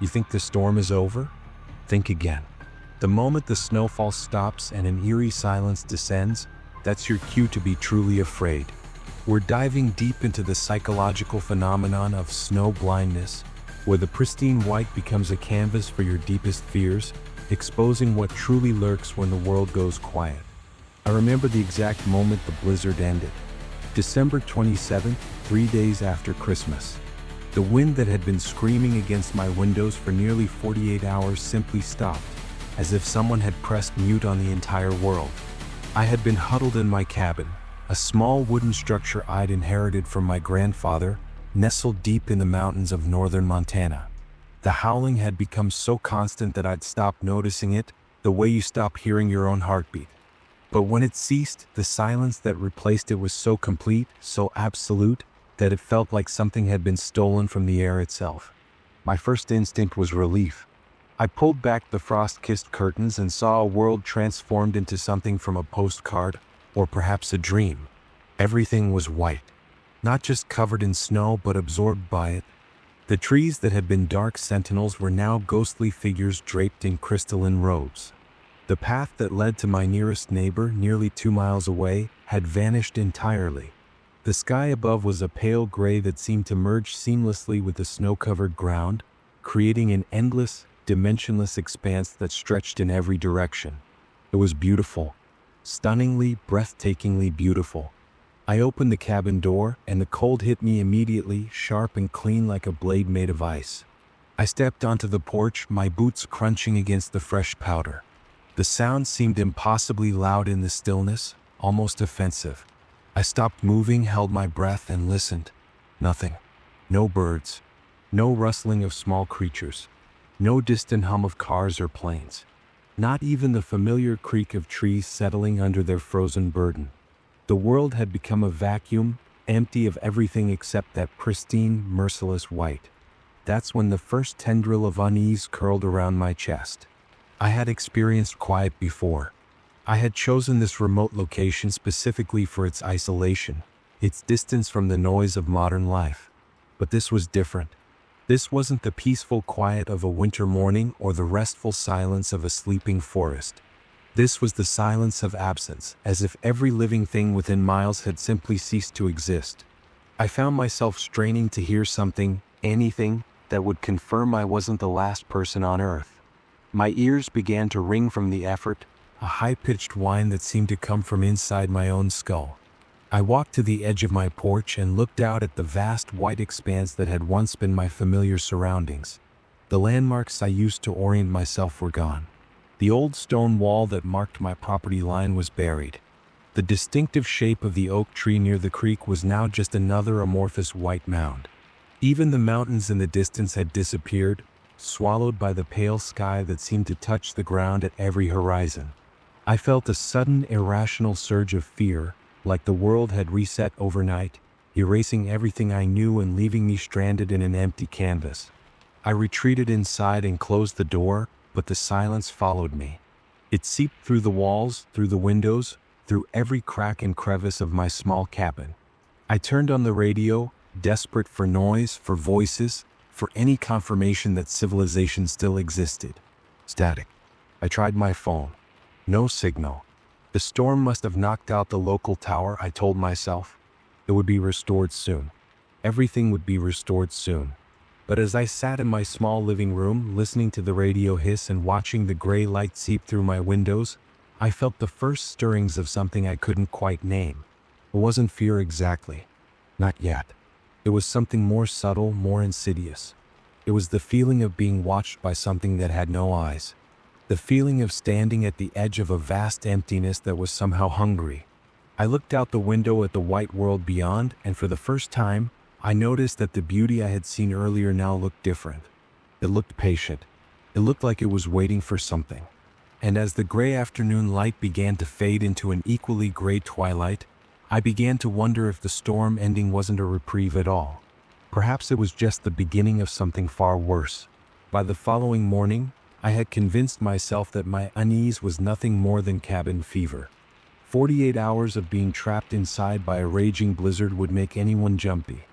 You think the storm is over? Think again. The moment the snowfall stops and an eerie silence descends, that's your cue to be truly afraid. We're diving deep into the psychological phenomenon of snow blindness, where the pristine white becomes a canvas for your deepest fears, exposing what truly lurks when the world goes quiet. I remember the exact moment the blizzard ended. December 27th, 3 days after Christmas. The wind that had been screaming against my windows for nearly 48 hours simply stopped, as if someone had pressed mute on the entire world. I had been huddled in my cabin, a small wooden structure I'd inherited from my grandfather, nestled deep in the mountains of northern Montana. The howling had become so constant that I'd stopped noticing it, the way you stop hearing your own heartbeat. But when it ceased, the silence that replaced it was so complete, so absolute, that it felt like something had been stolen from the air itself. My first instinct was relief. I pulled back the frost-kissed curtains and saw a world transformed into something from a postcard, or perhaps a dream. Everything was white, not just covered in snow but absorbed by it. The trees that had been dark sentinels were now ghostly figures draped in crystalline robes. The path that led to my nearest neighbor, nearly 2 miles away, had vanished entirely. The sky above was a pale gray that seemed to merge seamlessly with the snow-covered ground, creating an endless, dimensionless expanse that stretched in every direction. It was beautiful. Stunningly, breathtakingly beautiful. I opened the cabin door, and the cold hit me immediately, sharp and clean like a blade made of ice. I stepped onto the porch, my boots crunching against the fresh powder. The sound seemed impossibly loud in the stillness, almost offensive. I stopped moving, held my breath, and listened. Nothing. No birds. No rustling of small creatures. No distant hum of cars or planes. Not even the familiar creak of trees settling under their frozen burden. The world had become a vacuum, empty of everything except that pristine, merciless white. That's when the first tendril of unease curled around my chest. I had experienced quiet before. I had chosen this remote location specifically for its isolation, its distance from the noise of modern life. But this was different. This wasn't the peaceful quiet of a winter morning or the restful silence of a sleeping forest. This was the silence of absence, as if every living thing within miles had simply ceased to exist. I found myself straining to hear something, anything, that would confirm I wasn't the last person on Earth. My ears began to ring from the effort, a high-pitched whine that seemed to come from inside my own skull. I walked to the edge of my porch and looked out at the vast white expanse that had once been my familiar surroundings. The landmarks I used to orient myself were gone. The old stone wall that marked my property line was buried. The distinctive shape of the oak tree near the creek was now just another amorphous white mound. Even the mountains in the distance had disappeared, swallowed by the pale sky that seemed to touch the ground at every horizon. I felt a sudden, irrational surge of fear, like the world had reset overnight, erasing everything I knew and leaving me stranded in an empty canvas. I retreated inside and closed the door, but the silence followed me. It seeped through the walls, through the windows, through every crack and crevice of my small cabin. I turned on the radio, desperate for noise, for voices, for any confirmation that civilization still existed. Static. I tried my phone. No signal. The storm must have knocked out the local tower, I told myself. It would be restored soon. Everything would be restored soon. But as I sat in my small living room, listening to the radio hiss and watching the gray light seep through my windows, I felt the first stirrings of something I couldn't quite name. It wasn't fear exactly. Not yet. It was something more subtle, more insidious. It was the feeling of being watched by something that had no eyes. The feeling of standing at the edge of a vast emptiness that was somehow hungry. I looked out the window at the white world beyond, and for the first time, I noticed that the beauty I had seen earlier now looked different. It looked patient. It looked like it was waiting for something. And as the gray afternoon light began to fade into an equally gray twilight, I began to wonder if the storm ending wasn't a reprieve at all. Perhaps it was just the beginning of something far worse. By the following morning, I had convinced myself that my unease was nothing more than cabin fever. 48 hours of being trapped inside by a raging blizzard would make anyone jumpy.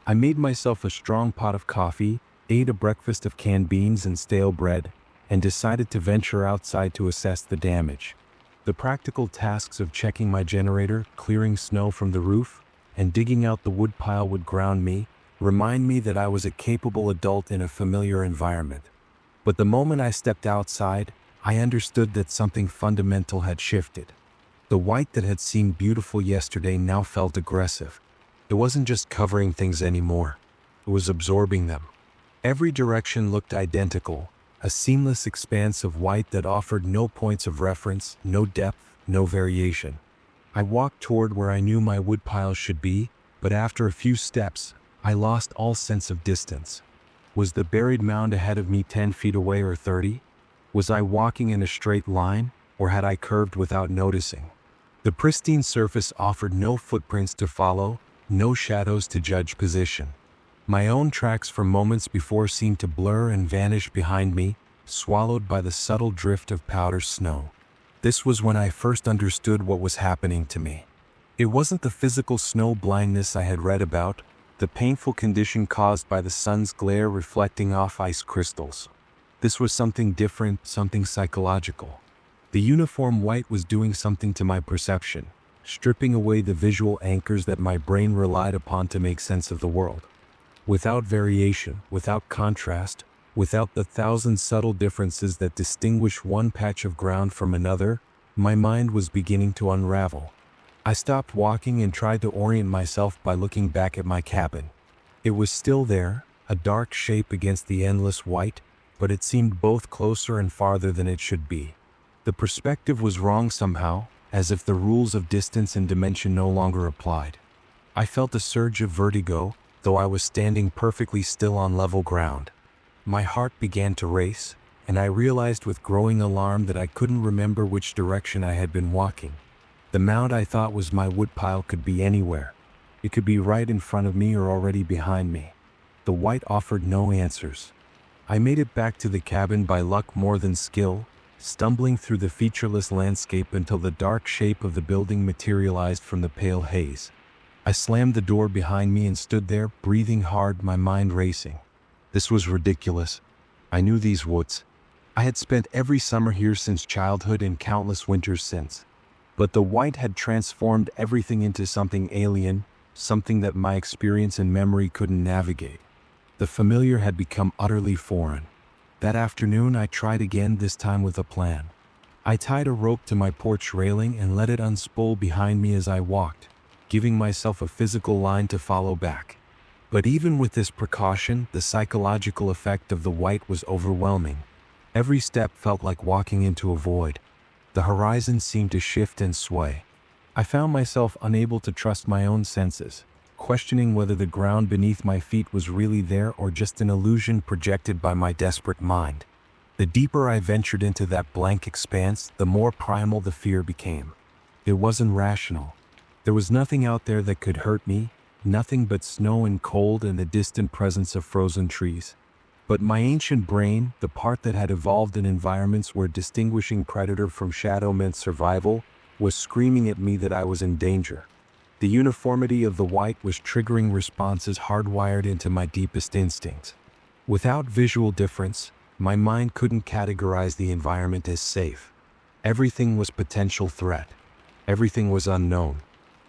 I made myself a strong pot of coffee, ate a breakfast of canned beans and stale bread, and decided to venture outside to assess the damage. The practical tasks of checking my generator, clearing snow from the roof, and digging out the woodpile would ground me, remind me that I was a capable adult in a familiar environment. But the moment I stepped outside, I understood that something fundamental had shifted. The white that had seemed beautiful yesterday now felt aggressive. It wasn't just covering things anymore. It was absorbing them. Every direction looked identical, a seamless expanse of white that offered no points of reference, no depth, no variation. I walked toward where I knew my woodpile should be, but after a few steps, I lost all sense of distance. Was the buried mound ahead of me 10 feet away or 30? Was I walking in a straight line, or had I curved without noticing? The pristine surface offered no footprints to follow, no shadows to judge position. My own tracks from moments before seemed to blur and vanish behind me, swallowed by the subtle drift of powder snow. This was when I first understood what was happening to me. It wasn't the physical snow blindness I had read about, the painful condition caused by the sun's glare reflecting off ice crystals. This was something different, something psychological. The uniform white was doing something to my perception, stripping away the visual anchors that my brain relied upon to make sense of the world. Without variation, without contrast, without the thousand subtle differences that distinguish one patch of ground from another, my mind was beginning to unravel. I stopped walking and tried to orient myself by looking back at my cabin. It was still there, a dark shape against the endless white, but it seemed both closer and farther than it should be. The perspective was wrong somehow, as if the rules of distance and dimension no longer applied. I felt a surge of vertigo, though I was standing perfectly still on level ground. My heart began to race, and I realized with growing alarm that I couldn't remember which direction I had been walking. The mound I thought was my woodpile could be anywhere. It could be right in front of me or already behind me. The white offered no answers. I made it back to the cabin by luck more than skill, stumbling through the featureless landscape until the dark shape of the building materialized from the pale haze. I slammed the door behind me and stood there, breathing hard, my mind racing. This was ridiculous. I knew these woods. I had spent every summer here since childhood and countless winters since. But the white had transformed everything into something alien, something that my experience and memory couldn't navigate. The familiar had become utterly foreign. That afternoon I tried again, this time with a plan. I tied a rope to my porch railing and let it unspool behind me as I walked, giving myself a physical line to follow back. But even with this precaution, the psychological effect of the white was overwhelming. Every step felt like walking into a void. The horizon seemed to shift and sway. I found myself unable to trust my own senses, questioning whether the ground beneath my feet was really there or just an illusion projected by my desperate mind. The deeper I ventured into that blank expanse, the more primal the fear became. It wasn't rational. There was nothing out there that could hurt me, nothing but snow and cold and the distant presence of frozen trees. But my ancient brain, the part that had evolved in environments where distinguishing predator from shadow meant survival, was screaming at me that I was in danger. The uniformity of the white was triggering responses hardwired into my deepest instincts. Without visual difference, my mind couldn't categorize the environment as safe. Everything was potential threat. Everything was unknown.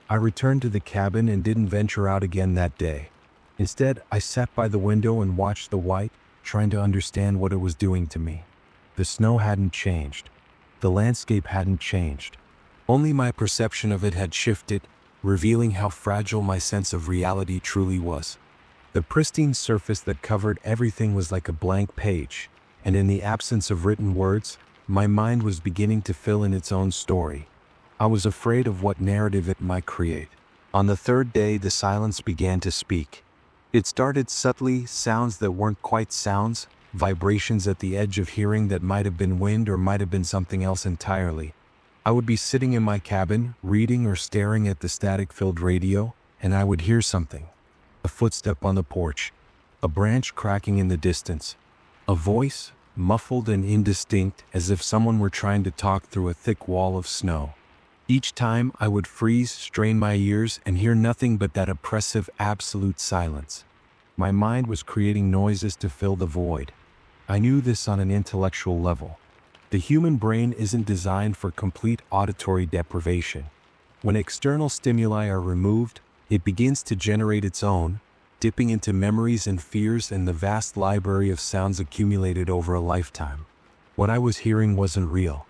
I returned to the cabin and didn't venture out again that day. Instead, I sat by the window and watched the white, trying to understand what it was doing to me. The snow hadn't changed. The landscape hadn't changed. Only my perception of it had shifted, revealing how fragile my sense of reality truly was. The pristine surface that covered everything was like a blank page, and in the absence of written words, my mind was beginning to fill in its own story. I was afraid of what narrative it might create. On the third day, the silence began to speak. It started subtly, sounds that weren't quite sounds, vibrations at the edge of hearing that might have been wind or might have been something else entirely. I would be sitting in my cabin, reading or staring at the static-filled radio, and I would hear something. A footstep on the porch, a branch cracking in the distance, a voice, muffled and indistinct, as if someone were trying to talk through a thick wall of snow. Each time I would freeze, strain my ears, and hear nothing but that oppressive, absolute silence. My mind was creating noises to fill the void. I knew this on an intellectual level. The human brain isn't designed for complete auditory deprivation. When external stimuli are removed, it begins to generate its own, dipping into memories and fears and the vast library of sounds accumulated over a lifetime. What I was hearing wasn't real.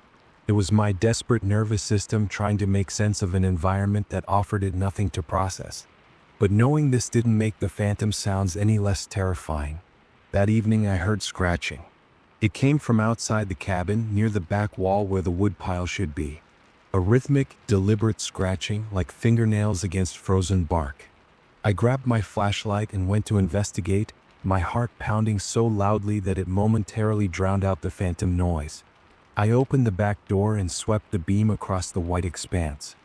It was my desperate nervous system trying to make sense of an environment that offered it nothing to process. But knowing this didn't make the phantom sounds any less terrifying. That evening I heard scratching. It came from outside the cabin, near the back wall where the woodpile should be. A rhythmic, deliberate scratching like fingernails against frozen bark. I grabbed my flashlight and went to investigate, my heart pounding so loudly that it momentarily drowned out the phantom noise. I opened the back door and swept the beam across the white expanse.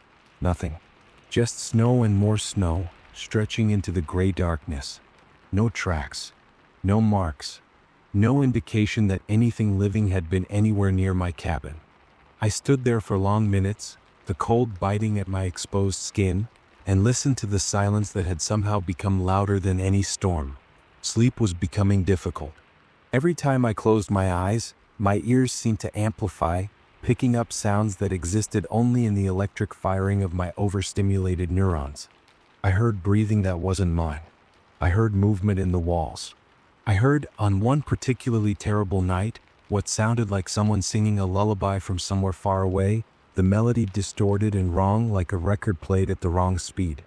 Nothing. Just snow and more snow, stretching into the gray darkness. No tracks. No marks. No indication that anything living had been anywhere near my cabin. I stood there for long minutes, the cold biting at my exposed skin, and listened to the silence that had somehow become louder than any storm. Sleep was becoming difficult. Every time I closed my eyes, my ears seemed to amplify, picking up sounds that existed only in the electric firing of my overstimulated neurons. I heard breathing that wasn't mine. I heard movement in the walls. I heard, on one particularly terrible night, what sounded like someone singing a lullaby from somewhere far away, the melody distorted and wrong like a record played at the wrong speed.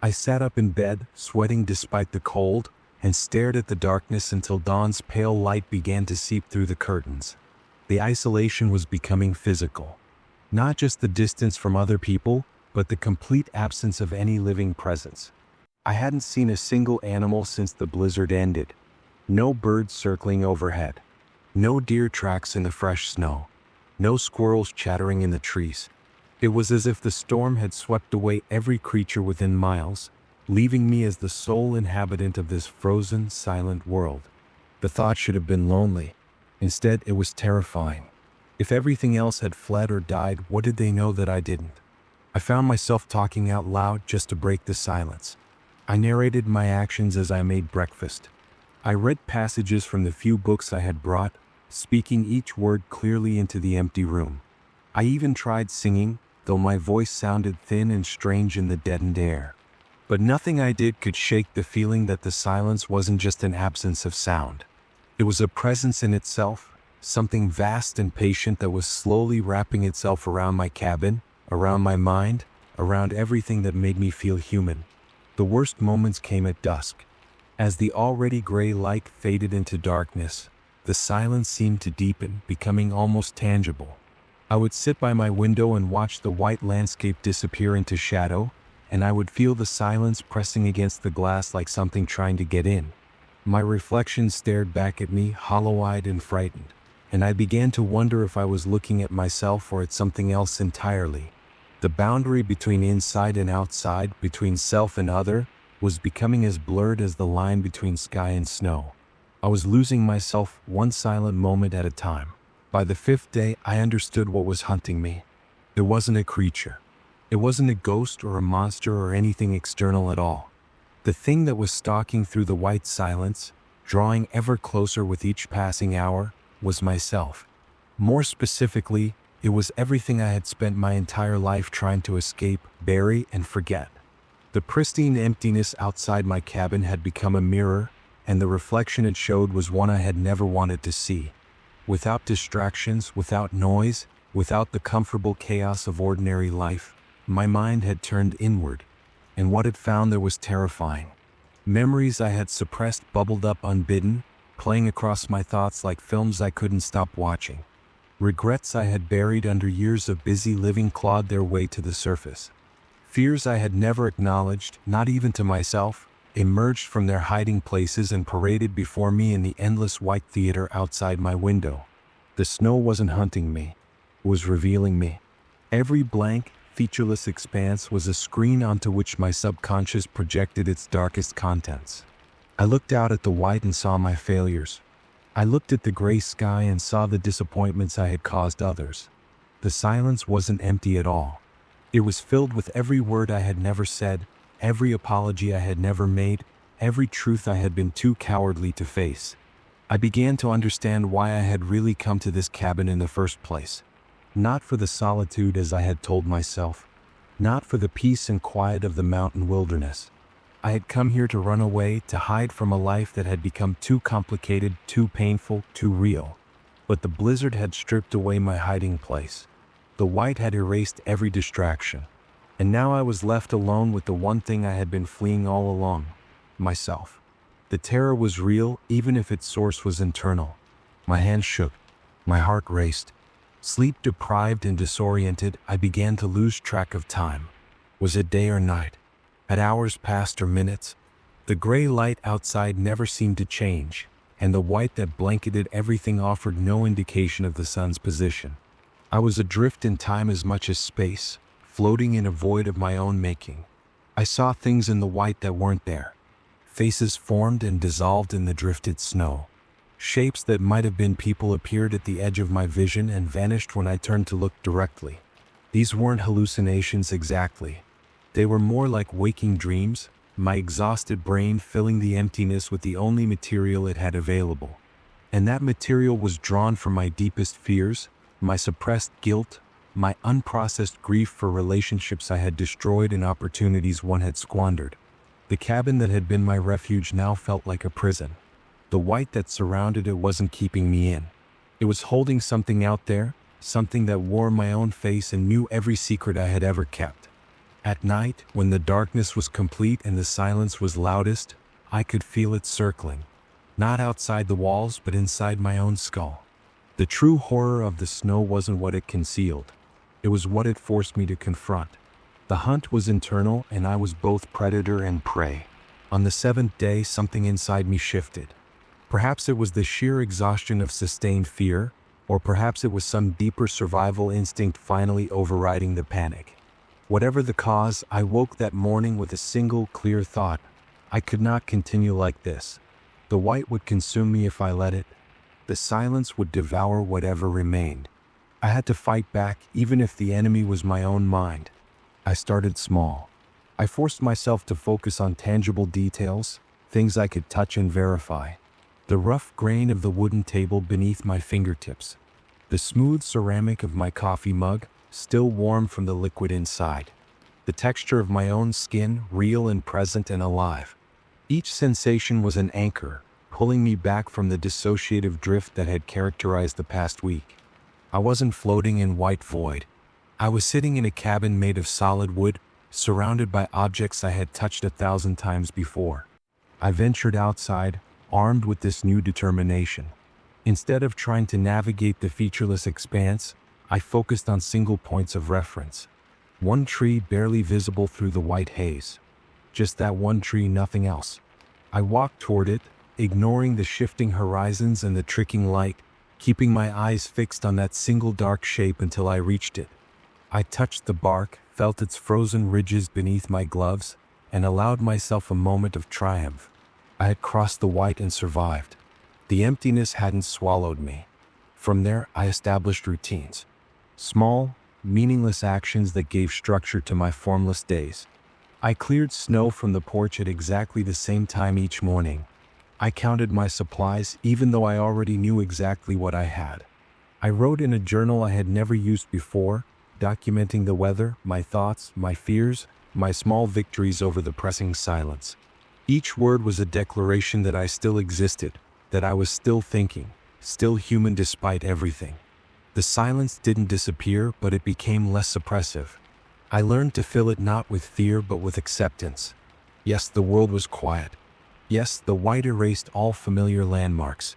I sat up in bed, sweating despite the cold, and stared at the darkness until dawn's pale light began to seep through the curtains. The isolation was becoming physical. Not just the distance from other people, but the complete absence of any living presence. I hadn't seen a single animal since the blizzard ended. No birds circling overhead. No deer tracks in the fresh snow. No squirrels chattering in the trees. It was as if the storm had swept away every creature within miles, leaving me as the sole inhabitant of this frozen, silent world. The thought should have been lonely. Instead, it was terrifying. If everything else had fled or died, what did they know that I didn't? I found myself talking out loud just to break the silence. I narrated my actions as I made breakfast. I read passages from the few books I had brought, speaking each word clearly into the empty room. I even tried singing, though my voice sounded thin and strange in the deadened air. But nothing I did could shake the feeling that the silence wasn't just an absence of sound. It was a presence in itself, something vast and patient that was slowly wrapping itself around my cabin, around my mind, around everything that made me feel human. The worst moments came at dusk. As the already gray light faded into darkness, the silence seemed to deepen, becoming almost tangible. I would sit by my window and watch the white landscape disappear into shadow, and I would feel the silence pressing against the glass like something trying to get in. My reflection stared back at me, hollow-eyed and frightened, and I began to wonder if I was looking at myself or at something else entirely. The boundary between inside and outside, between self and other, was becoming as blurred as the line between sky and snow. I was losing myself one silent moment at a time. By the fifth day, I understood what was hunting me. It wasn't a creature. It wasn't a ghost or a monster or anything external at all. The thing that was stalking through the white silence, drawing ever closer with each passing hour, was myself. More specifically, it was everything I had spent my entire life trying to escape, bury, and forget. The pristine emptiness outside my cabin had become a mirror, and the reflection it showed was one I had never wanted to see. Without distractions, without noise, without the comfortable chaos of ordinary life, my mind had turned inward, and what it found there was terrifying. Memories I had suppressed bubbled up unbidden, playing across my thoughts like films I couldn't stop watching. Regrets I had buried under years of busy living clawed their way to the surface. Fears I had never acknowledged, not even to myself, emerged from their hiding places and paraded before me in the endless white theater outside my window. The snow wasn't hunting me, it was revealing me. Every blank, featureless expanse was a screen onto which my subconscious projected its darkest contents. I looked out at the white and saw my failures. I looked at the gray sky and saw the disappointments I had caused others. The silence wasn't empty at all. It was filled with every word I had never said, every apology I had never made, every truth I had been too cowardly to face. I began to understand why I had really come to this cabin in the first place. Not for the solitude as I had told myself, not for the peace and quiet of the mountain wilderness. I had come here to run away, to hide from a life that had become too complicated, too painful, too real. But the blizzard had stripped away my hiding place. The white had erased every distraction. And now I was left alone with the one thing I had been fleeing all along: myself. The terror was real, even if its source was internal. My hands shook. My heart raced. Sleep deprived and disoriented, I began to lose track of time. Was it day or night? Had hours passed or minutes? The gray light outside never seemed to change, and the white that blanketed everything offered no indication of the sun's position. I was adrift in time as much as space, floating in a void of my own making. I saw things in the white that weren't there. Faces formed and dissolved in the drifted snow. Shapes that might have been people appeared at the edge of my vision and vanished when I turned to look directly. These weren't hallucinations exactly. They were more like waking dreams, my exhausted brain filling the emptiness with the only material it had available. And that material was drawn from my deepest fears, my suppressed guilt, my unprocessed grief for relationships I had destroyed and opportunities one had squandered. The cabin that had been my refuge now felt like a prison. The white that surrounded it wasn't keeping me in. It was holding something out there, something that wore my own face and knew every secret I had ever kept. At night, when the darkness was complete and the silence was loudest, I could feel it circling. Not outside the walls, but inside my own skull. The true horror of the snow wasn't what it concealed. It was what it forced me to confront. The hunt was internal, and I was both predator and prey. On the seventh day, something inside me shifted. Perhaps it was the sheer exhaustion of sustained fear, or perhaps it was some deeper survival instinct finally overriding the panic. Whatever the cause, I woke that morning with a single clear thought: I could not continue like this. The white would consume me if I let it. The silence would devour whatever remained. I had to fight back, even if the enemy was my own mind. I started small. I forced myself to focus on tangible details, things I could touch and verify. The rough grain of the wooden table beneath my fingertips. The smooth ceramic of my coffee mug, still warm from the liquid inside. The texture of my own skin, real and present and alive. Each sensation was an anchor, pulling me back from the dissociative drift that had characterized the past week. I wasn't floating in white void. I was sitting in a cabin made of solid wood, surrounded by objects I had touched 1,000 times before. I ventured outside, armed with this new determination. Instead of trying to navigate the featureless expanse, I focused on single points of reference. One tree barely visible through the white haze. Just that one tree, nothing else. I walked toward it, ignoring the shifting horizons and the tricking light, keeping my eyes fixed on that single dark shape until I reached it. I touched the bark, felt its frozen ridges beneath my gloves, and allowed myself a moment of triumph. I had crossed the white and survived. The emptiness hadn't swallowed me. From there, I established routines. Small, meaningless actions that gave structure to my formless days. I cleared snow from the porch at exactly the same time each morning. I counted my supplies, even though I already knew exactly what I had. I wrote in a journal I had never used before, documenting the weather, my thoughts, my fears, my small victories over the pressing silence. Each word was a declaration that I still existed, that I was still thinking, still human despite everything. The silence didn't disappear, but it became less oppressive. I learned to fill it not with fear, but with acceptance. Yes, the world was quiet. Yes, the white erased all familiar landmarks.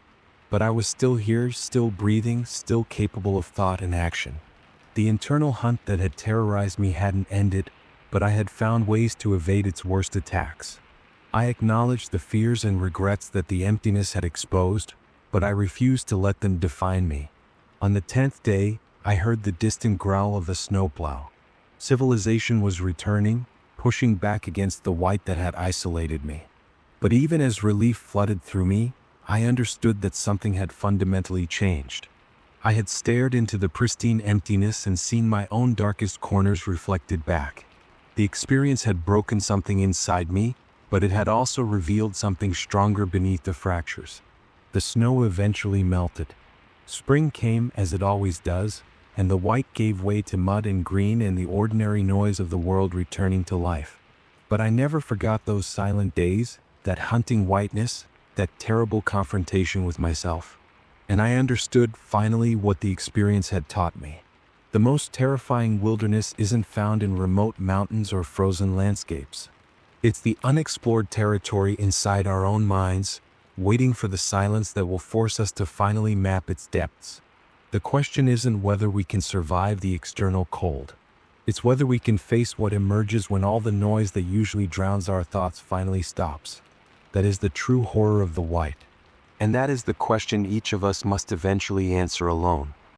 But I was still here, still breathing, still capable of thought and action. The internal hunt that had terrorized me hadn't ended, but I had found ways to evade its worst attacks. I acknowledged the fears and regrets that the emptiness had exposed, but I refused to let them define me. On the 10th day, I heard the distant growl of a snowplow. Civilization was returning, pushing back against the white that had isolated me. But even as relief flooded through me, I understood that something had fundamentally changed. I had stared into the pristine emptiness and seen my own darkest corners reflected back. The experience had broken something inside me, But it had also revealed something stronger beneath the fractures. The snow eventually melted. Spring came as it always does, and the white gave way to mud and green and the ordinary noise of the world returning to life. But I never forgot those silent days, that hunting whiteness, that terrible confrontation with myself. And I understood, finally, what the experience had taught me. The most terrifying wilderness isn't found in remote mountains or frozen landscapes. It's the unexplored territory inside our own minds, waiting for the silence that will force us to finally map its depths. The question isn't whether we can survive the external cold. It's whether we can face what emerges when all the noise that usually drowns our thoughts finally stops. That is the true horror of the white. And that is the question each of us must eventually answer alone.